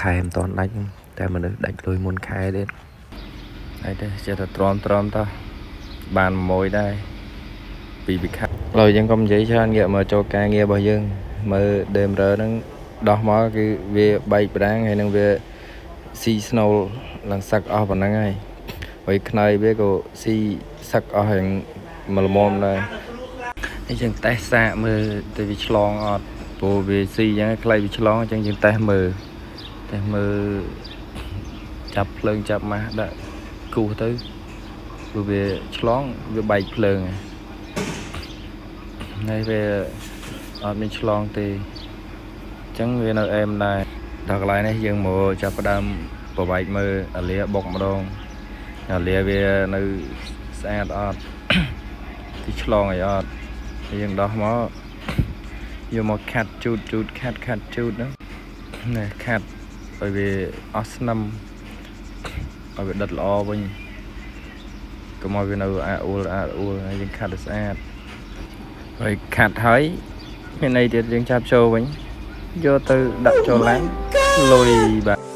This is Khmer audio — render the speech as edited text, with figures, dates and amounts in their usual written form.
ខែមិនតន់ដាច់តែមនុស្សដាច់លុយមុនខែទៀតហើយទៅចេះតែទ្រាំតោះបានមួយដែរពីខែឥឡូវយើងក៏និយាយច្រើនងាកមកចូលការងាររបស់យើងមើល DMR ហ្នឹងដោះមកគឺវាបែកប្រដាងហើយនឹងវាស៊ីស្នូលឡើងសឹកអស់ប៉ុណ្ណឹងហើយហើយខ្នើយវាក៏ស៊ីសឹកអស់ហើយមកល្មមដែរអញ្ចឹងតេស្តសាកមើលទៅវាឆ្លងអត់ព្រោះវាស៊ីអញ្ចឹងខ្លៃវាឆ្លងអញ្ចឹងយើងតេស្តមើលចាប់ភ្លើងចាប់ម៉ាស់ដាក់គូសទៅព្រោះវាឆ្លងវាបែកភ្លើងហើយវាអត់មានឆ្លងទេអញ្ចឹងវានៅអែមដែរដល់កន្លែងនេះយើងមកចាប់ផ្ដើមប្រវែកមើលអាលាបុកម្ដងអាលាវានៅស្អាតអត់ទីឆ្លងអីអត់យើងដោះមកយកមកខាត់ជូតខាត់ជូតហ្នឹងណែខាត់ឲ្យវាអស់ស្នឹមឲ្យវាដិតល្អវិញកុំឲ្យវានៅអាអួលហើយយើងខាត់ឲ្យស្អាតហើយខាត់ហើយមានន័យទៀតយើងចាប់ចូលវិញយកទៅដាក់ចូលឡានលុយបាទ